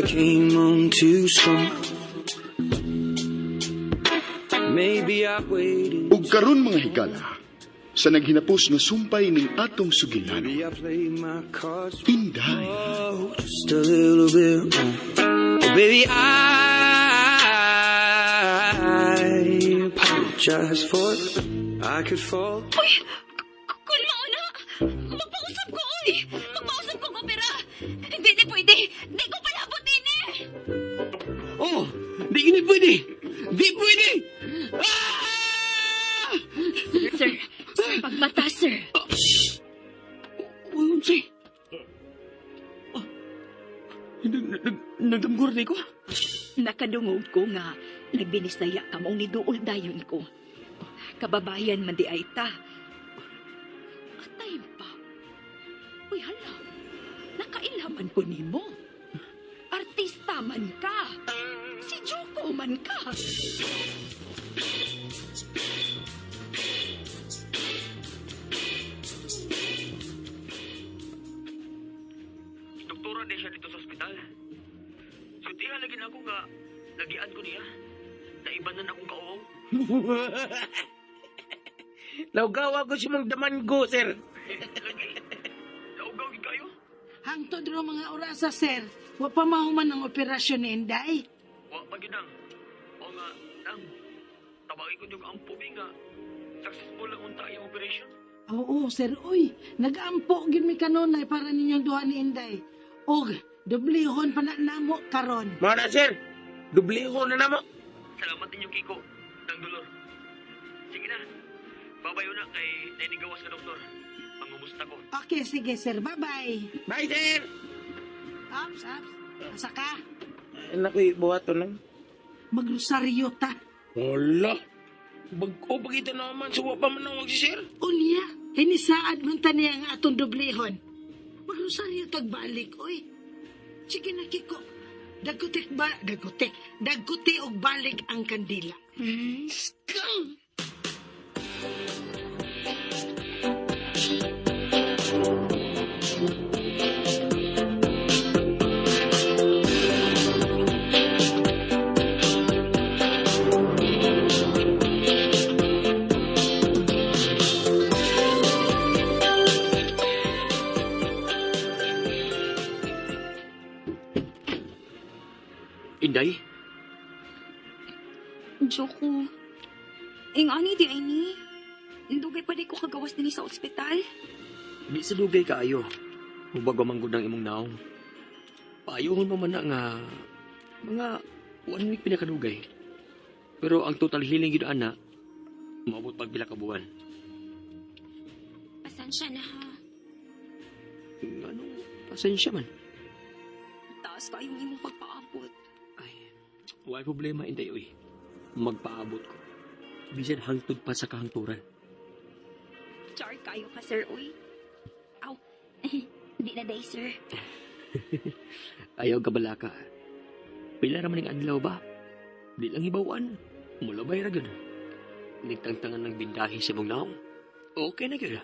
came on too strong. Maybe I waited. Ug karon mga higala, sa naghinapos nga sumpay ning atong sugilanon, Maybe I played my cards Inday, just a little bit wrong. Oh, baby, I apologize for it. I could fall. Uy! Kung mauna! Magpausap ko, uy! Magpausap ko, kapira! Hindi, di pwede! Di ko palabot din eh! Oh, di ini pwede. Di pwede. Ah! Sir, pagmata, sir. Uyun, say. Nagdamgur na ko. Nakadungog ko nga, nagbinisaya ka mong niduol dayon ko. Kababayan man di ay ta. Atay pa. Uy, hala. Nakailaman ko nimo. Artista man ka. Si Joko man ka. Doktora din siya dito sa ospital. Sutihan lagi na ako nga, lagian ko niya. Naibanan akong kaong. Naugawa ko si mong damango, sir. Naugaw kayo? Hangtod ro mga orasa, sir. Wa pa mahuman ang operasyon ni Inday. Wa paginang. O nga, nang. Tabagay ko yung ang pubi nga. Successful lang unta yung operation. Oo, sir. Uy, nag-ampo gyud mi kanunay para ninyong duha ni Inday. Og, dublihon pa na namo karon. Mana, sir. Dubliho na namo. Salamat ninyo, Kiko. Nang dolor. Sige na. Babayo na kay nainigawas ka, doktor. Pangumusta ko. Okay, sige, sir. Bye-bye. Bye, sir! Ups. Asa ka? Nako'y buhato lang. Magrosaryo ta. Wala. Bago pagkita naman, suwa pa man ang si sir. Unya, hinisaad man ta niya nga atong dublihon. Magrosaryo tagbalik, oy. Sige na, Kiko. Dagkuti og balik ang kandila. Skang! Inday? Joko. Ing ani di ay ni. Indugay pa di ko kagawas din sa ospital. Di sa dugay kaayo. Huwag manggod ng imong naong. Paayuhon mo man na nga mga 1 week pinakadugay. Pero ang total healing yun, ana, maabot pagpila ka buwan. Pasensya na ha. Anong pasensya man? Taas kayong imong pagpaabot. Ay, wala problema, Inday, uy. Magpaabot ko. Bisan hangtod pa sa kahangturan. Char kayo ka, sir, uy. Aw, di na day, sir. Ayaw kabalaka. Pila raman ng adlaw ba? Di lang hibawan. Mulabay ra gud. Nagtangtangan ng bindahi sa mong naong. Okay na gud.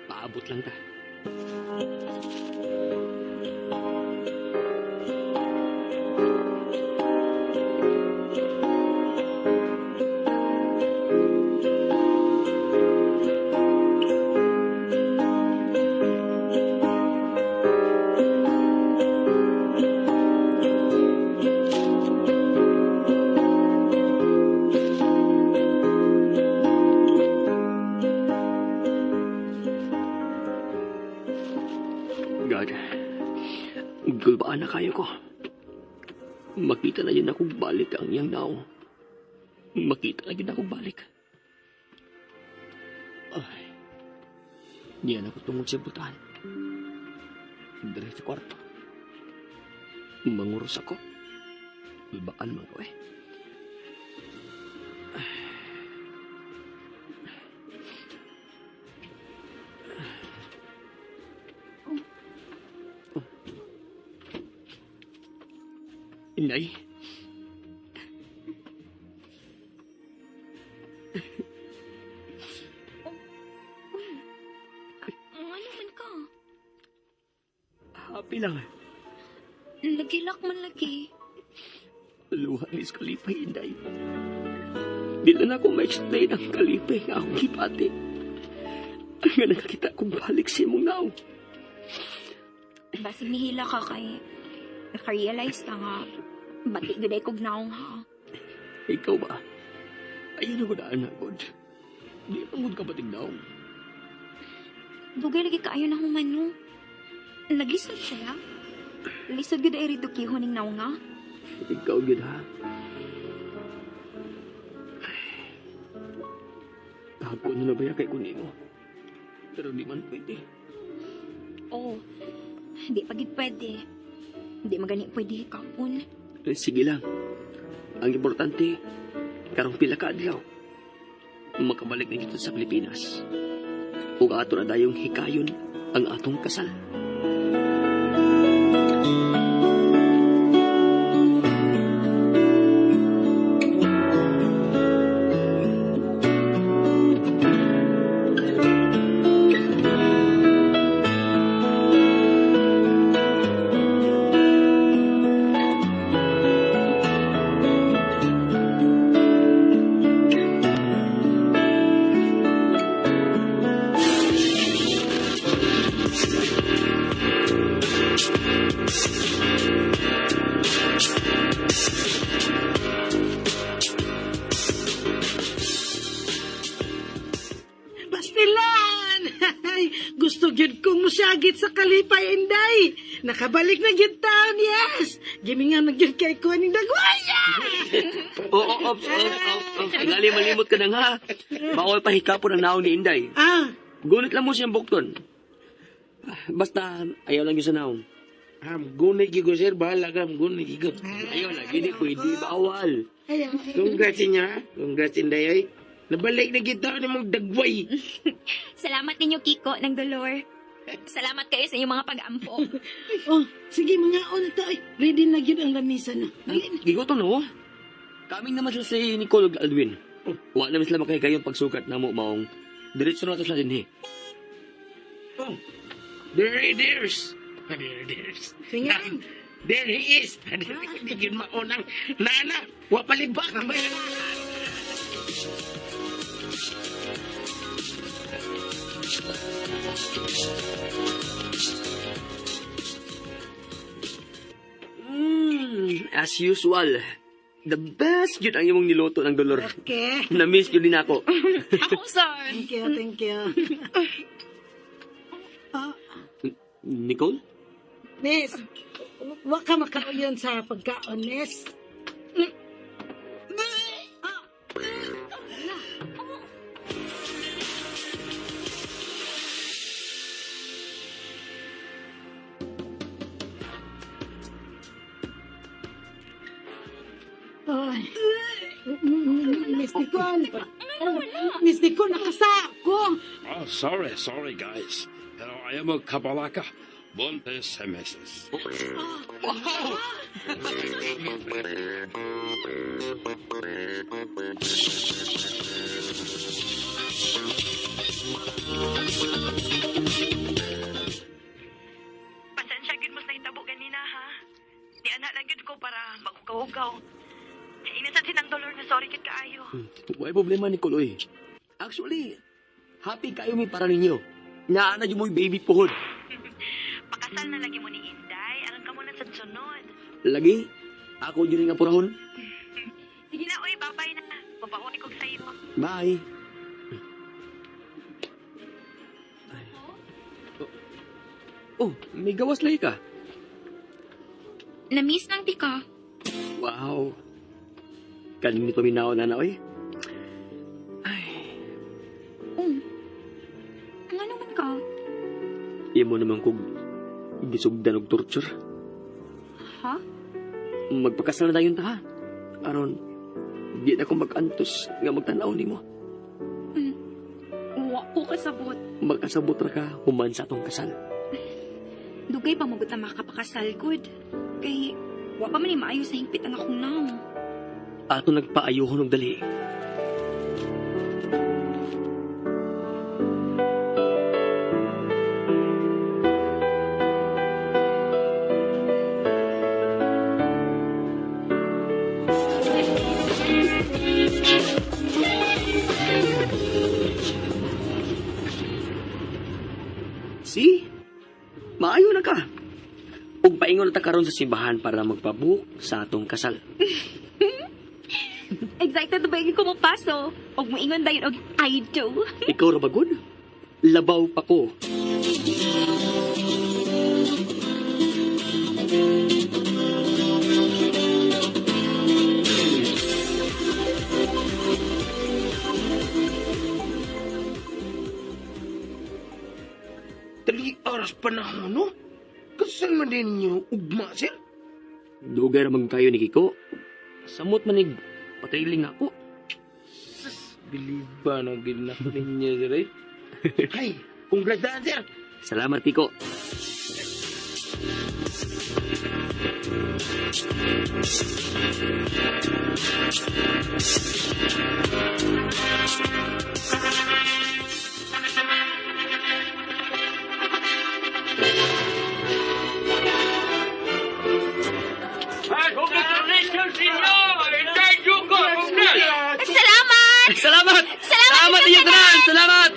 Paabot lang ta. God, gulbaan na kayo ko. Makita na yun akong balik ang iyang naong. Makita na yun akong balik. Ay, diyan ako tungod sa butahan. Dari sa kwarto. Manguros ako. Gulbaan man ko eh. Inay. Ano man ka? Happy lang. Lagilak man lagi. Luha ni sa kalipay, Inday. Di na ako ma-explain ang kalipay nga akong gipati. Ang nga nakakita kong balik sa imong naong. Basig nihila ka kay naka-realize ka nga bati gaday kog naong ha. Ikaw ba? Ayun na ko daan na, God. Di pa mo ka bating naong. Dugay lagi kaayo na humano. Naglisod siya. Lisod gud ay ridukihon ning naong nga. Ikaw, God, ha? Kahapon na nabaya kay kunino. Pero di man pwede. Oh, di pa gid pwede. Di magani pwede kapon. Sige lang. Ang importante, karong pila ka adlaw. Makabalik na dito sa Pilipinas. Ug ato na dayong hikayon ang atong kasal. Pastilan! Gusto gyud kong musyagit sa kalipay, Inday. Nakabalik na gyud taon, yes. Gimingan na gyud kay ko ning dagwaya. Ops. Gali malimot ka na nga. Bawal pa hikapon ang naong ni Inday. Ah, Gunit lang mo siyang bukton. Basta, ayaw lang yun sa naong. Gunay gigo sir, bahala ka, gunay gigo. Ayaw na, gini pwede, bawal. ayaw. Congrats niya, congrats Inday ay. Nabalik na kita ni mong dagway. Salamat ninyo Kiko ng Dolor. Salamat kayo sa inyong mga pag-ampo. Oh, sige mga on ta. Ready na gyud ang lamisa na. Gigoto no? Kaming naman sila si Nicole ug Alwin. Wala naman sila makahigayong pagsukat na mo maong diretso na ito sila din Oh, there's. Sige. There he is. Hindi yun maunang nana. Wapalibak ang bayan. As usual, the best yun ang imong niloto ng dolor. Okay. Na-miss yun din ako. Ako, sir. Thank you. Nicole? Miss, wa ka makauyon sa pagkaon, Miss. Ay. Miss Nicole. Miss Nicole, nakasa ako. Oh, sorry, guys. Pero I am a Kabalaka. Bunte Semesis. Pasensya gid mo sa itabo ganina ha. Di anak lang gid ko para maghugaw-hugaw. Inasan sinang dolor na sorry gid kaayo. Wala problema, Nicole, oy. Actually, happy kayo mi para ninyo. Naana yung mo'y baby puhod. Pakasal na lagi mo ni Inday, aron ka muna sa sunod. Lagi, ako yun nga purahon. Sige na, oy, babay na. Babaoy ko sa iyo. Bye. Oh, may gawas lagi ka. Na-miss lang di ka. Wow. Kanini paminaw na na, oy. Ay, Ang ano man ka? iya mo naman kong gisugdan og torture. Ha? Magpakasal na dayon ta, ha? Aron, di na ko mag-antos nga magtanaw ni mo. Wa ko kasabot. Magkasabot ra ka, human sa atong kasal. Dugay pa mabuta makapakasal, good. Kay, wa pa man ni maayo sa hingpit ang akong naong. Ato nagpaayuhon og dali. maingon ta karon sa simbahan para magpabuhok sa atong kasal. Excited ba yung kumapaso? Og moingon dayon og I do. Ikaw ra bagod? Labaw pa ko. Tali oras pa na no? Kasal man din ninyo ugma, sir? Dugay ra man kayo ni Kiko. Samot manig patailing ako. Biliba na ginak ninyo, sir eh. Ay, congrats, sir. Salamat Kiko. Salamat! Salamat! Salamat Tito iyo Tanan! tanan! Salamat!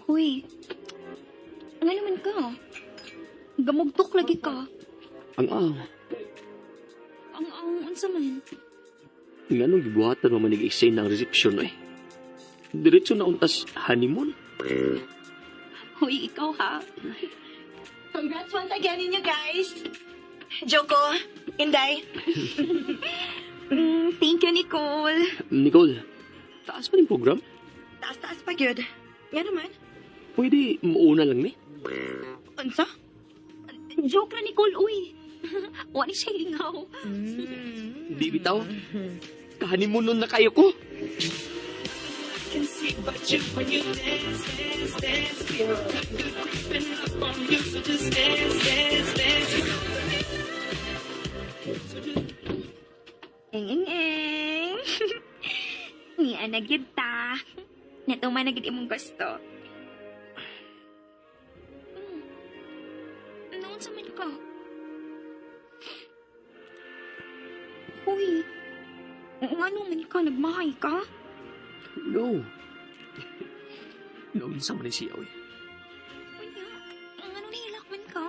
Uy, ano naman ka? Gamugtok lagi ka. Ang Unsa man? Nganong gibuhatan mo manig-exchange ng reception eh. Diretso na untas honeymoon. Uy, ikaw ha? Congrats once again ninyo, guys. Joko, Inday. Thank you, Nicole. Nicole, taas pa rin program? Taas-taas pa gyud. Nga naman. Pwede mauna lang ni. Unsa? Joke ra, Nicole, uy. Wani siya lingaw. Di bitaw. Honeymoon nun na kayo ko. Eng. Ni ana gyud ta. Natuman na gyud imong gusto. Noon sa man ka. Uy, ano man ka, nagmahay ka? No. Noon sa man siya eh. Unya, ano nahilakman ka?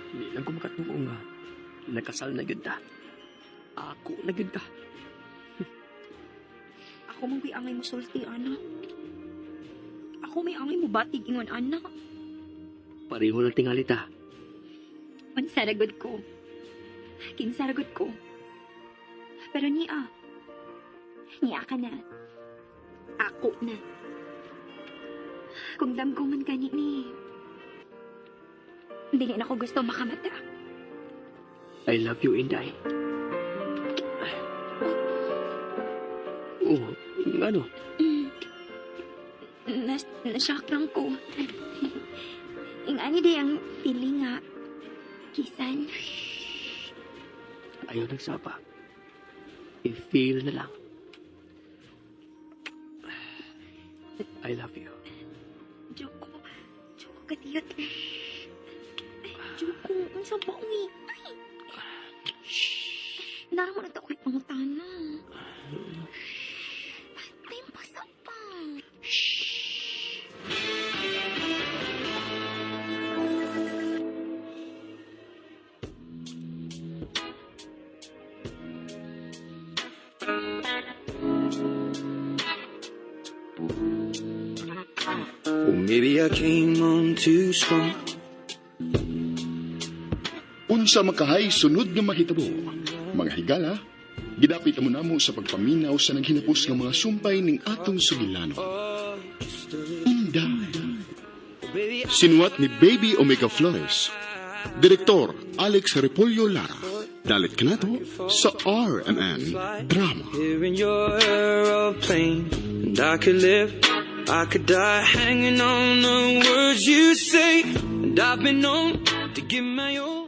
Hindi lang ko makatuo nga. Nagkasal na ganda. Ako na ganda. Ako mang may angay mo sulti, ana. Ako may angay mo batig ingon, ana. Pareho ng tingalita. Mansaragod ko. Kinsaragod ko. Pero niya ka na. Ako na. Kung damgo man ka ni, hindi na ako gusto makamata. I love you, Inday. Oh, ano? Nashock lang ko. Ang ani di ang pili nga. Kisan. Ayaw nagsapa. I-feel na lang. I love you. Joko katiyot. Joko, ang saba uwi. Ay! Nara mo na ito ko'y pangutana. Time pa sa pa. Well, maybe I came on too strong. Unsa makahay sunod nga mahitabo. Mga higala, gidapit mo namo sa pagpaminaw sa naghinapos nga mga sumpay ning atong sugilano. Inday. Sinuwat ni Baby Omega Flores. Direktor Alex Repolyo Lara. Dalit kanato sa RMN Drama. Here in your aeroplane, and I could live, I could die hanging on the words you say, and I've been known to give my all.